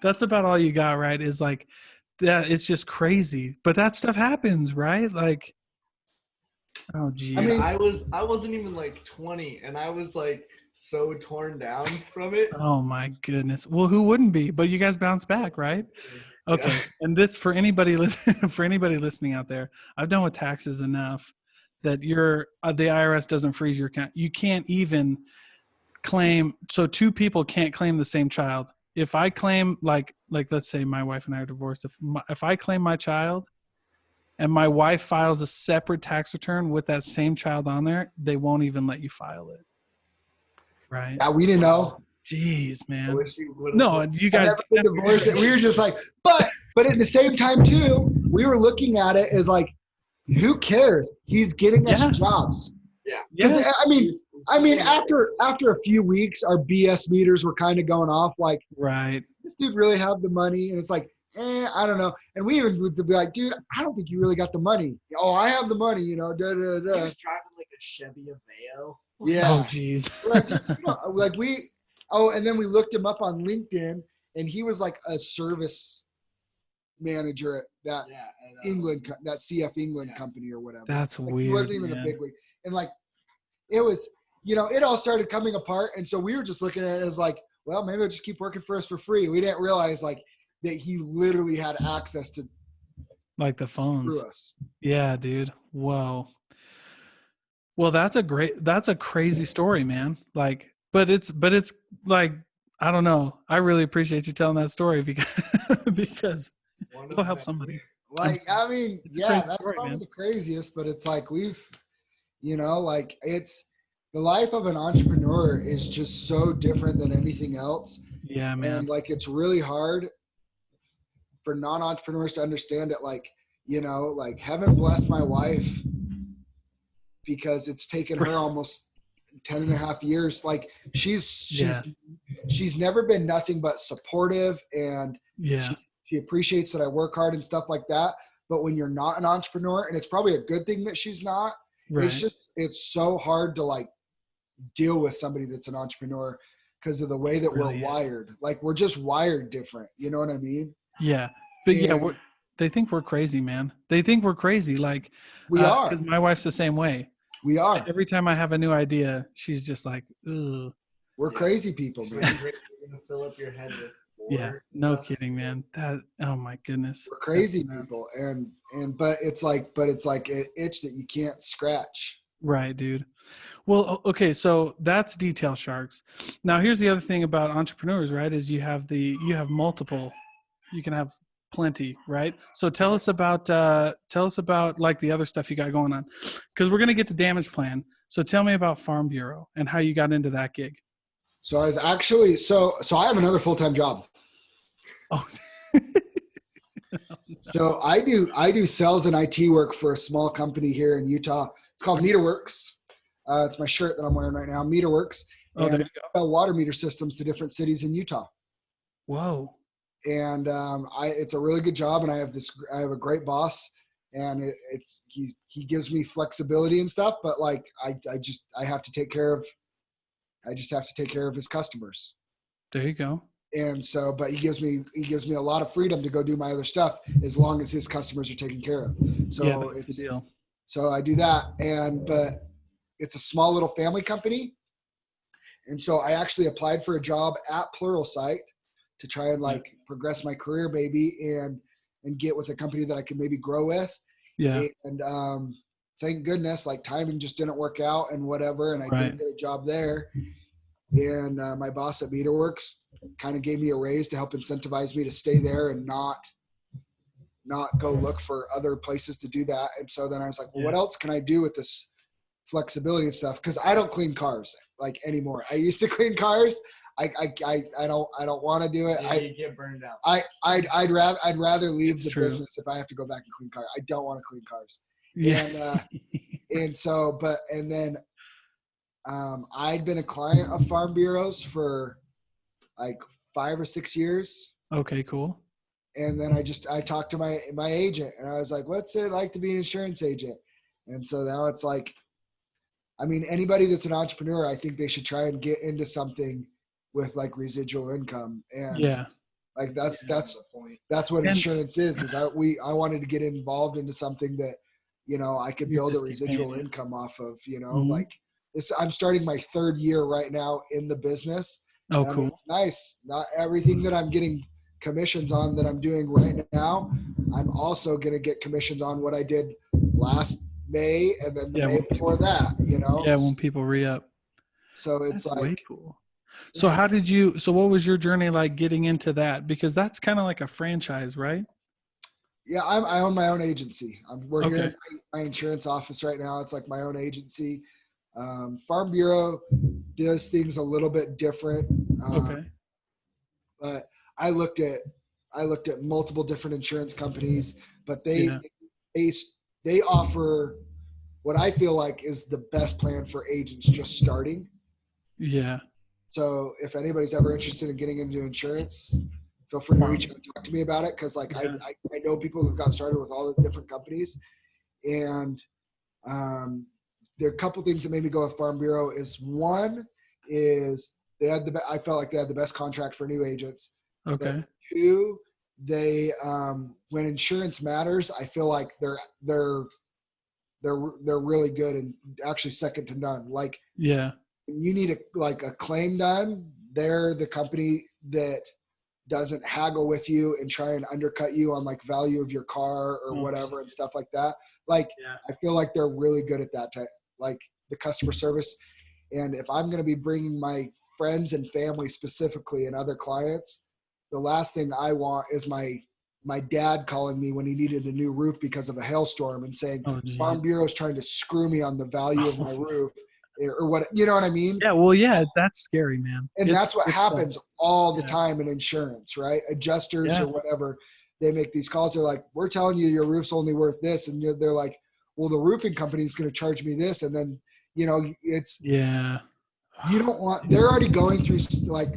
that's about all you got, right? Is like that. It's just crazy, but that stuff happens, right? Like, oh geez. I mean, I wasn't even like 20, and I was like so torn down from it. Oh my goodness. Well, who wouldn't be? But you guys bounce back, right? Okay. Yeah. And this for anybody listening out there, I've done with taxes enough that the IRS doesn't freeze your account. You can't even claim. So 2 people can't claim the same child if I claim like let's say my wife and I are divorced, if I claim my child and my wife files a separate tax return with that same child on there, they won't even let you file it. Right? Yeah, we didn't know. Jeez, I man. wish you would No, you guys I've never been divorced. We were just like, but at the same time too, we were looking at it as like, who cares? He's getting us Yeah. jobs. Yeah. Because Yeah. I mean, after a few weeks, our BS meters were kind of going off. Like, Right. this dude really have the money? And it's like, I don't know. And we even would be like, dude, I don't think you really got the money. Oh, I have the money, you know. Da, da, He da. was driving like a Chevy Aveo. Yeah. Oh, geez. Like, dude, and then we looked him up on LinkedIn, and he was like a service manager at that Yeah. And, England, that CF England Yeah. company or whatever. That's Like, weird. he wasn't even a big wig. And like, it was, it all started coming apart. And so we were just looking at it as like, well, maybe I'll just keep working for us for free. We didn't realize like that he literally had access to Like the phones. through us. Yeah, dude. Whoa. Well, that's a crazy story, man. Like, but it's like, I don't know. I really appreciate you telling that story because it'll help somebody. Like, I mean, It's a yeah, crazy that's story, probably man. the craziest, but it's like like it's the life of an entrepreneur is just so different than anything else. Yeah, man. And like, it's really hard for non-entrepreneurs to understand it. Like, like heaven bless my wife because it's taken her almost 10 and a half years. Like she's never been nothing but supportive, and Yeah. she appreciates that I work hard and stuff like that. But when you're not an entrepreneur, and it's probably a good thing that she's not, Right. it's so hard to like deal with somebody that's an entrepreneur because of the way that really we're is. wired. Like we're just wired different. You know what I mean? Yeah. But yeah, And they think we're crazy, man. They think we're crazy. Like, we are. because my wife's the same way. We are. Every time I have a new idea, she's just like, ugh. We're crazy people, man. You're gonna fill up your head with Yeah, water. no kidding, man. Oh my goodness. We're crazy That's nuts. people, but it's like an itch that you can't scratch. Right, dude. Well, okay, so that's Detail Sharks. Now, here's the other thing about entrepreneurs, right? Is you have multiple. You can have plenty, right? So tell us about like the other stuff you got going on, because we're gonna get to Damage Plan. So tell me about Farm Bureau and how you got into that gig. So I was actually so I have another full-time job. Oh. So I do sales and IT work for a small company here in Utah. It's called MeterWorks. It's my shirt that I'm wearing right now, MeterWorks. Oh, there And you go. I sell water meter systems to different cities in Utah. Whoa. And it's a really good job, and I have a great boss, and he gives me flexibility and stuff, but like I have to take care of his customers. There you go. And so, but he gives me a lot of freedom to go do my other stuff as long as his customers are taken care of. So yeah, that's the deal. So I do that, but it's a small little family company, and so I actually applied for a job at Pluralsight to try and like progress my career maybe and get with a company that I could maybe grow with. Yeah. And thank goodness, like timing just didn't work out and whatever. And I didn't get a job there. And my boss at MeterWorks kind of gave me a raise to help incentivize me to stay there and not go look for other places to do that. And so then I was like, well, what else can I do with this flexibility and stuff? Cause I don't clean cars like anymore. I used to clean cars. I don't want to do it. Yeah, you get burned out. I'd rather leave the true. business if I have to go back and clean cars. I don't want to clean cars. Yeah. And then I'd been a client of Farm Bureaus for like 5 or 6 years. Okay, cool. And then I talked to my agent, and I was like, what's it like to be an insurance agent? And so now it's like, I mean, anybody that's an entrepreneur, I think they should try and get into something with like residual income. And like that's what insurance is I wanted to get involved into something that, I could build a residual income off of, like this. I'm starting my 3rd year right now in the business. Oh, cool. It's nice. Not everything that I'm getting commissions on that I'm doing right now, I'm also going to get commissions on what I did last May and then the May before that, Yeah, when people re-up. So it's That's like way cool. So what was your journey like getting into that? Because that's kind of like a franchise, right? Yeah, I own my own agency. We're here Okay. in my insurance office right now. It's like my own agency. Farm Bureau does things a little bit different, Okay. but I looked at multiple different insurance companies, but Yeah. they offer what I feel like is the best plan for agents just starting. Yeah. So if anybody's ever interested in getting into insurance, feel free to reach out and talk to me about it. Cause like Yeah. I know people who've got started with all the different companies, and there are a couple things that made me go with Farm Bureau. Is one is I felt like they had the best contract for new agents. But Okay. two, they when insurance matters, I feel like they're really good and actually second to none. Like Yeah. when you need a claim done, they're the company that doesn't haggle with you and try and undercut you on like value of your car or whatever and stuff like that. Like Yeah. I feel like they're really good at that type, like the customer service. And if I'm going to be bringing my friends and family specifically and other clients, the last thing I want is my dad calling me when he needed a new roof because of a hailstorm and saying Oh, geez. Farm Bureau is trying to screw me on the value of my roof or what, you know what I mean? Yeah. Well, yeah, that's scary, man. And that's what it's happens all the yeah. time in insurance, right? Adjusters Yeah. or whatever, they make these calls. They're like, we're telling you your roof's only worth this. And they're like, well, the roofing company is going to charge me this. And then, it's, Yeah. you don't want, they're already going through like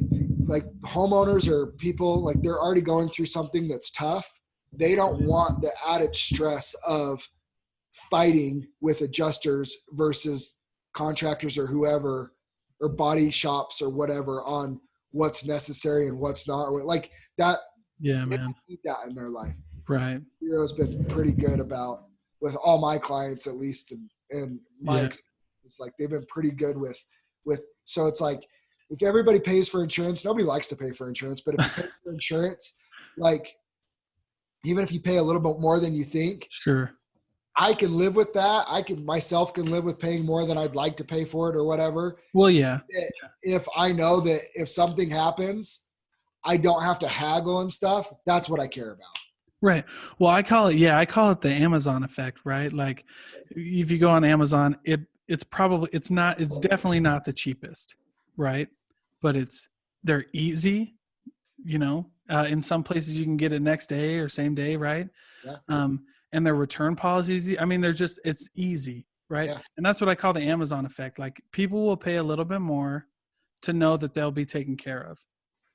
homeowners or people, like they're already going through something that's tough. They don't want the added stress of fighting with adjusters versus contractors or whoever, or body shops or whatever, on what's necessary and what's not. Like that, Yeah, they man. need that in their life. Right. Hero's been pretty good about, with all my clients at least, and my experience, it's like they've been pretty good with. So it's like if everybody pays for insurance, nobody likes to pay for insurance, but if you pay for insurance, like even if you pay a little bit more than you think, Sure. I can live with that. I can live with paying more than I'd like to pay for it or whatever. Well, yeah. If I know that if something happens, I don't have to haggle and stuff. That's what I care about. Right. Well, I call it the Amazon effect, right? Like if you go on Amazon, it's definitely not the cheapest, right? But they're easy, in some places you can get it next day or same day, right? Yeah. And their return policies, I mean, it's easy, right? Yeah. And that's what I call the Amazon effect. Like people will pay a little bit more to know that they'll be taken care of,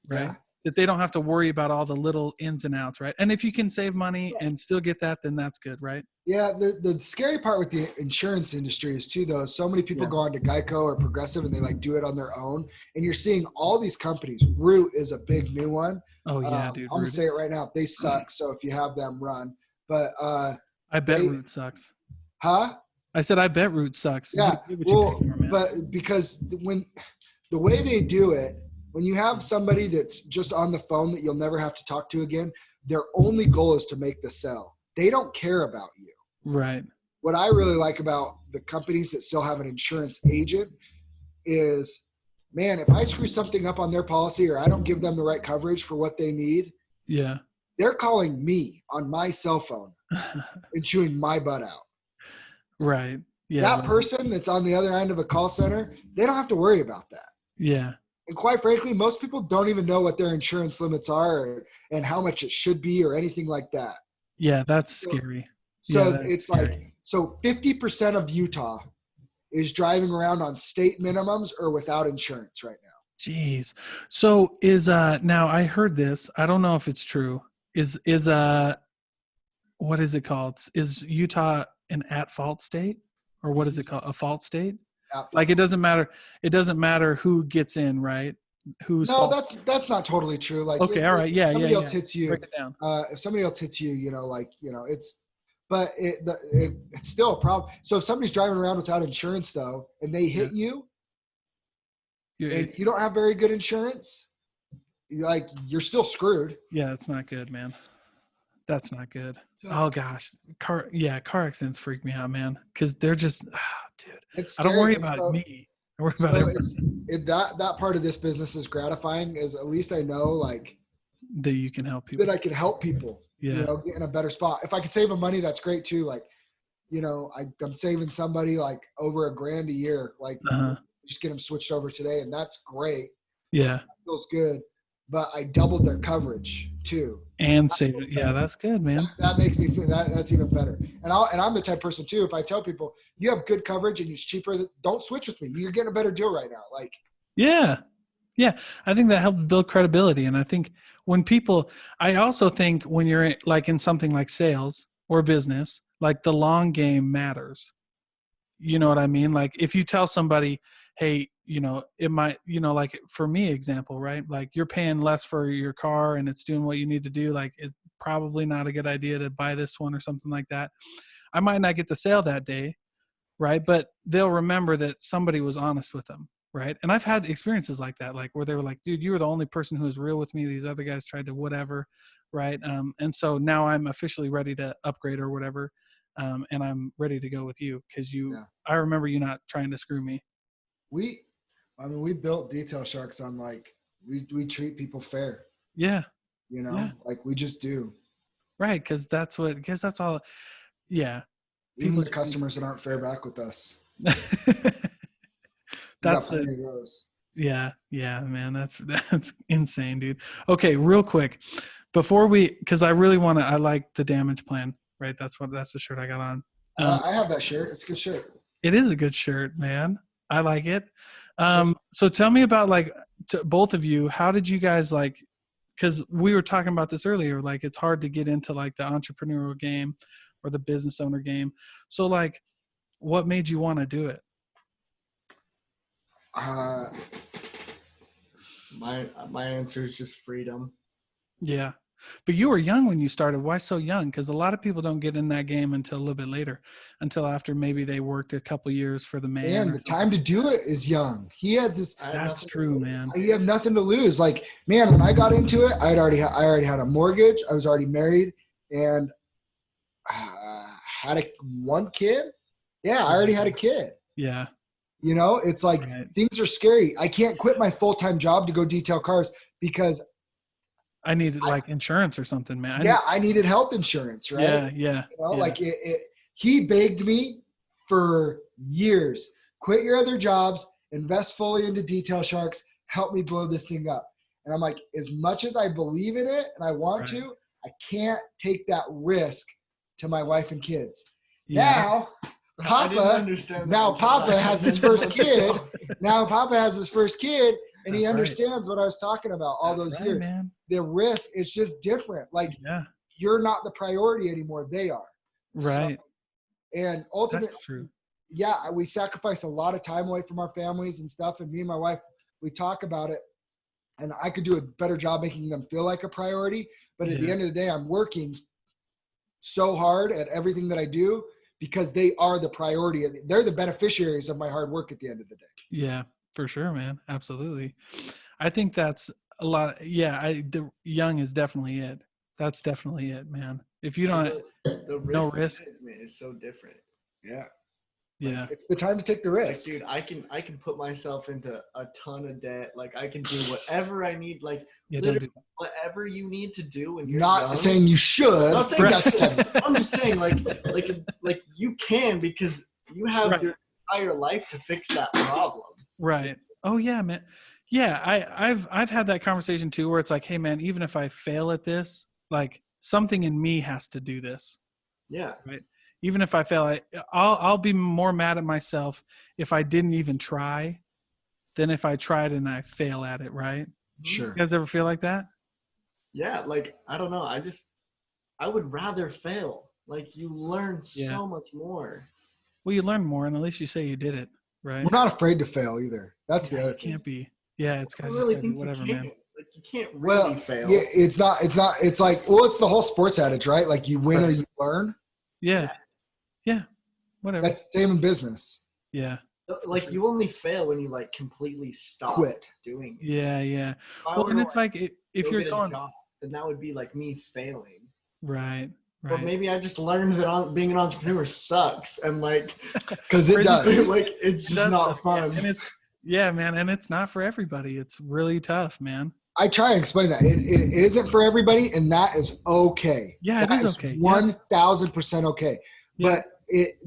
right? Yeah. That they don't have to worry about all the little ins and outs, right? And if you can save money and still get that, then that's good, right? Yeah, the scary part with the insurance industry is too, though, so many people go on to Geico or Progressive and they like do it on their own. And you're seeing all these companies. Root is a big new one. Oh yeah, dude. I'm gonna say it right now. They suck. So if you have them, run. But I bet Root sucks. Huh? I said I bet Root sucks. Yeah. But because when the way they do it, when you have somebody that's just on the phone that you'll never have to talk to again, their only goal is to make the sell. They don't care about you. Right. What I really like about the companies that still have an insurance agent is, man, if I screw something up on their policy or I don't give them the right coverage for what they need, yeah, they're calling me on my cell phone and chewing my butt out. Right. Yeah. That person that's on the other end of a call center, they don't have to worry about that. Yeah. And quite frankly, most people don't even know what their insurance limits are and how much it should be or anything like that. Yeah, that's scary. So yeah, it's scary. like, so 50% of Utah is driving around on state minimums or without insurance right now. Jeez. So now I heard this, I don't know if it's true. Is what is it called? Is Utah an at-fault state, or what is it called? A fault state? Like it doesn't matter who gets in, right? No, that's not totally true. Like, okay, all right, yeah, somebody else hits you. Break it down. If somebody else hits you, but it's still a problem. So if somebody's driving around without insurance though, and they hit you, and you don't have very good insurance, you're still screwed. Yeah, that's not good, man. That's not good. Oh gosh, car accidents freak me out, man, because they're just, dude. It's I scary. don't worry about me. I worry about So everything if that part of this business is gratifying, is at least I know like that you can help people. that I can help people, Yeah. get in a better spot. If I could save them money, that's great too. Like, I'm saving somebody like over $1,000 a year, like just get them switched over today. And that's great. Yeah. Feels good. But I doubled their coverage too. And save it. Yeah, that's good, man. That makes me feel that's even better. And I'm the type of person too. If I tell people you have good coverage and it's cheaper, don't switch with me. You're getting a better deal right now. Like, Yeah. Yeah. I think that helps build credibility. And I think I also think when you're like in something like sales or business, like the long game matters. You know what I mean? Like if you tell somebody, hey, it might, like for me example, right? Like you're paying less for your car and it's doing what you need to do. Like it's probably not a good idea to buy this one or something like that. I might not get the sale that day, right? But they'll remember that somebody was honest with them, right? And I've had experiences like that, like where they were like, dude, you were the only person who was real with me. These other guys tried to whatever, right? And so now I'm officially ready to upgrade or whatever. And I'm ready to go with you because I remember you not trying to screw me. we built Detail Sharks on like, we treat people fair, Yeah. like we just do. Right. Cause that's all. Yeah. Even the customers that aren't fair back with us. That's yeah, man. That's insane, dude. Okay. Real quick before cause I like the damage plan, right? That's the shirt I got on. I have that shirt. It's a good shirt. It is a good shirt, man. I like it. So tell me about both of you, how did you guys because we were talking about this earlier, like it's hard to get into like the entrepreneurial game or the business owner game. So like what made you want to do it? My answer is just freedom. Yeah. But you were young when you started. Why so young? Because a lot of people don't get in that game until a little bit later, until after maybe they worked a couple years for the man. And the time to do it is young. He had this. That's true, man. You have nothing to lose. Like, man, when I got into it, I already had a mortgage. I was already married and had one kid. Yeah, I already had a kid. Yeah. It's like things are scary. I can't quit my full-time job to go detail cars because I needed like insurance or something, man. I needed health insurance, right? Yeah. Like he begged me for years, quit your other jobs, invest fully into Detail Sharks, help me blow this thing up. And I'm like, as much as I believe in it and I want to, I can't take that risk to my wife and kids. Yeah. Now Papa has his first kid. Now Papa has his first kid. And he understands what I was talking about all those years. Man. The risk is just different. Like you're not the priority anymore. They are. Right. So, and ultimately, that's true. Yeah, we sacrifice a lot of time away from our families and stuff. And me and my wife, we talk about it. And I could do a better job making them feel like a priority. But at the end of the day, I'm working so hard at everything that I do because they are the priority. They're the beneficiaries of my hard work at the end of the day. Yeah. For sure, man. Absolutely. I think that's a lot. The young is definitely it. That's definitely it, man. If you don't, the no risk is so different. Yeah. Yeah. It's the time to take the risk. Like, dude, I can put myself into a ton of debt. Like I can do whatever I need. Like literally whatever you need to do. And you're not saying you should. Not saying I'm just saying like you can because you have your entire life to fix that problem. Right. Oh yeah, man. Yeah. I've had that conversation too, where it's like, hey man, even if I fail at this, like something in me has to do this. Yeah. Right. Even if I fail, I'll be more mad at myself if I didn't even try than if I tried and I fail at it. Right. Sure. You guys ever feel like that? Yeah. Like, I don't know. I would rather fail. Like you learn so much more. Well, you learn more and at least you say you did it. Right. We're not afraid to fail either. That's the other thing. Can't be. Yeah, it's got really to be whatever, man. Like you can't really fail. Yeah, it's not. It's like, it's the whole sports adage, right? Like you win or you learn. Yeah. Yeah. Whatever. That's the same in business. Yeah. Like you only fail when you like completely quit doing it. Yeah. Well, and it's like if you're going, then that would be like me failing. Right. But maybe I just learned that being an entrepreneur sucks, and like because it does. Like it's just not fun. And Yeah, man. And it's not for everybody. It's really tough, man. I try and explain that it isn't for everybody, and that is okay. Yeah, that it is okay. 1000% okay. Yeah.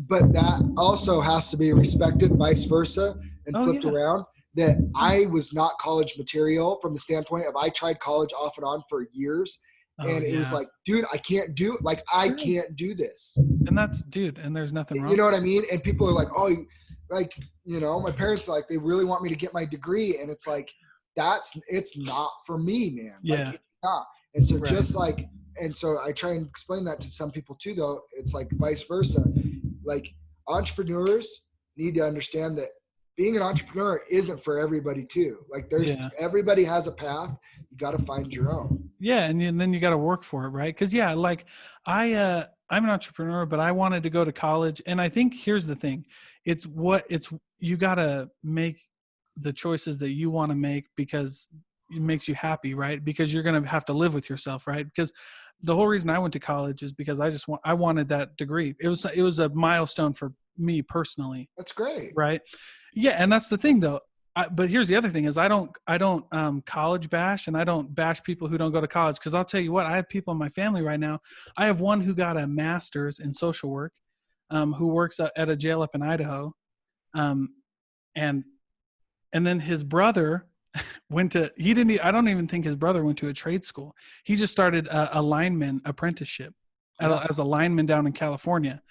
But that also has to be respected, vice versa, and flipped around. That I was not college material from the standpoint of I tried college off and on for years, and it was like, dude, I can't do it. Like I can't do this. And that's, dude, and there's nothing wrong. You know what I mean? And people are like, oh, like, you know, my parents like they really want me to get my degree, and it's like it's not for me, man. Yeah. Like, it's not. And so just like, and so I try and explain that to some people too, though. It's like vice versa. Like entrepreneurs need to understand that being an entrepreneur isn't for everybody too. Like everybody has a path. You got to find your own. Yeah. And then you got to work for it. Right. Cause like I'm an entrepreneur, but I wanted to go to college. And I think here's the thing. You got to make the choices that you want to make because it makes you happy, right? Because you're going to have to live with yourself, right? Because the whole reason I went to college is because I wanted that degree. It was a milestone for me personally. That's great. Right. Yeah. And that's the thing though. But here's the other thing is I don't college bash, and I don't bash people who don't go to college. Cause I'll tell you what, I have people in my family right now. I have one who got a master's in social work, who works at a jail up in Idaho. And then his brother I don't even think his brother went to a trade school. He just started a lineman apprenticeship as a lineman down in California.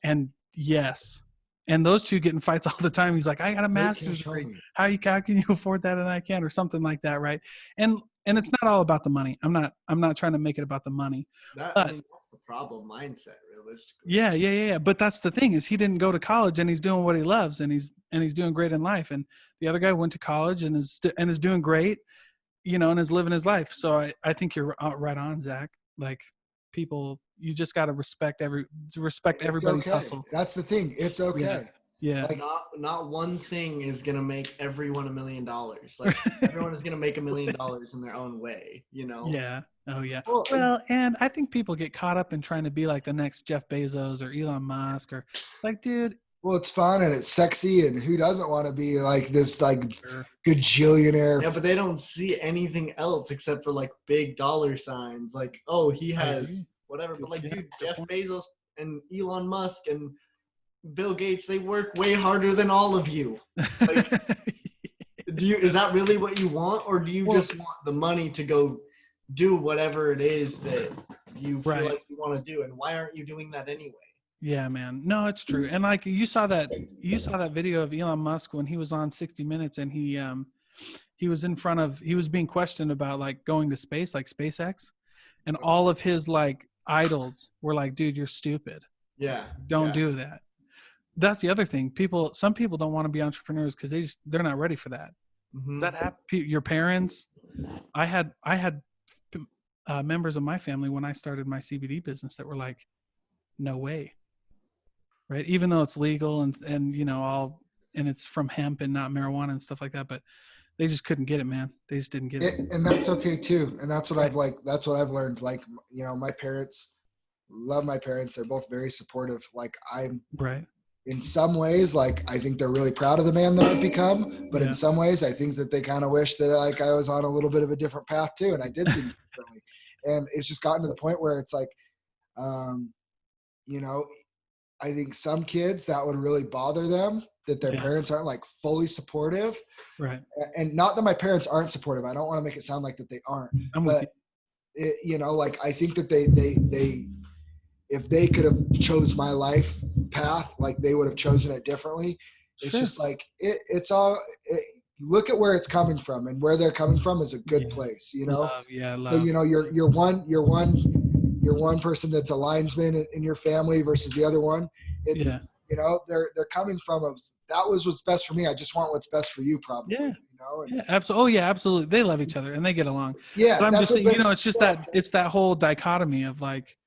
And yes. And those two get in fights all the time. He's like, I got a master's degree. How can you afford that? And I can't, or something like that. Right. And it's not all about the money. I'm not trying to make it about the money. That's the problem mindset, realistically. Yeah. But that's the thing is he didn't go to college, and he's doing what he loves, and he's doing great in life. And the other guy went to college and is doing great, you know, and is living his life. So I think you're right on, Zach. Like people, you just got to respect everybody's hustle. That's the thing. It's okay. Yeah. Like not one thing is gonna make everyone $1 million. Like everyone is gonna make $1 million in their own way, you know? Yeah. Oh yeah. Well, and I think people get caught up in trying to be like the next Jeff Bezos or Elon Musk, or like, dude. Well, it's fun and it's sexy, and who doesn't want to be like this, like gajillionaire? Yeah, but they don't see anything else except for like big dollar signs. Like, oh, he has whatever. But like, dude, Jeff Bezos and Elon Musk and Bill Gates, they work way harder than all of you. Like, is that really what you want, or do you just want the money to go do whatever it is that you feel like you want to do? And why aren't you doing that anyway? Yeah, man. No, it's true. And like you saw that video of Elon Musk when he was on 60 Minutes, and he was being questioned about like going to space, like SpaceX, and all of his like idols were like, dude, you're stupid. Yeah. Don't do that. That's the other thing. Some people don't want to be entrepreneurs because they're not ready for that. Mm-hmm. Does that happen? Your parents? I had members of my family when I started my CBD business that were like, no way. Right. Even though it's legal and you know, and it's from hemp and not marijuana and stuff like that, but they just couldn't get it, man. They just didn't get it. And that's okay too. And that's what that's what I've learned. Like, you know, my parents, love my parents. They're both very supportive. Like I'm in some ways, like, I think they're really proud of the man that I've become, but in some ways I think that they kind of wish that like I was on a little bit of a different path too. And I did things differently. And it's just gotten to the point where it's like, you know, I think some kids that would really bother them that their parents aren't like fully supportive. Right. And not that my parents aren't supportive. I don't want to make it sound like that they aren't, but you know, like I think that they, if they could have chose my life path, like they would have chosen it differently. It's just like, look at where it's coming from, and where they're coming from is a good place, you know? Love. So, you know, you're one person that's a linesman in your family versus the other one. It's, you know, they're coming from that was what's best for me. I just want what's best for you, probably. Yeah. You know? Yeah, absolutely. Oh yeah, absolutely. They love each other and they get along. Yeah. But I'm just saying, you know, it's just it's that whole dichotomy of like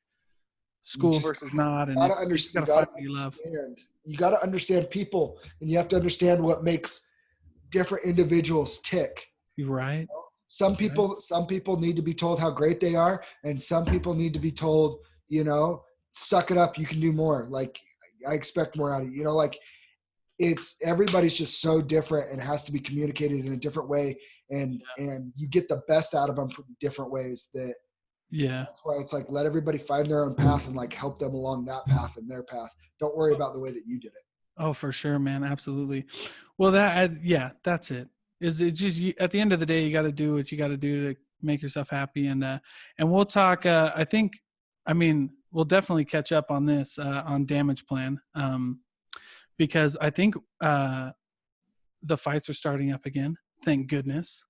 school versus not. And you got to understand people, and you have to understand what makes different individuals tick. Right. You know? Some people need to be told how great they are, and some people need to be told, you know, suck it up, you can do more. Like, I expect more out of you. You know, like it's everybody's just so different and has to be communicated in a different way. And you get the best out of them from different ways. That's why it's like, let everybody find their own path and like help them along that path and their path. Don't worry about the way that you did it. Oh, for sure, man. Absolutely. Well, that's it. Is it just at the end of the day, you got to do what you got to do to make yourself happy. And we'll talk, we'll definitely catch up on this, on Damage Plan. Because I think, the fights are starting up again. Thank goodness.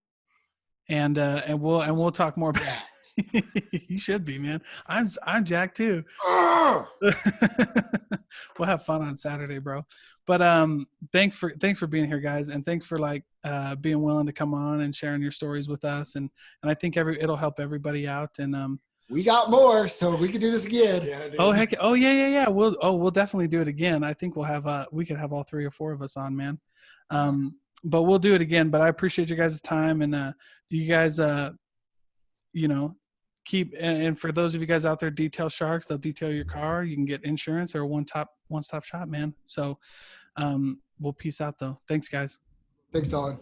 And we'll talk more about You should be, man. I'm jacked too. We'll have fun on Saturday, bro. But thanks for being here, guys, and thanks for like being willing to come on and sharing your stories with us. And I think it'll help everybody out. And we got more, so we can do this again. Yeah, dude. oh heck, oh yeah. We'll definitely do it again. I think we could have all 3 or 4 of us on, man. But we'll do it again. But I appreciate you guys' time, and do you guys keep, and for those of you guys out there, Detail Sharks, they'll detail your car. You can get insurance or one-stop shop, man. So we'll peace out though. Thanks, guys. Thanks, Dylan.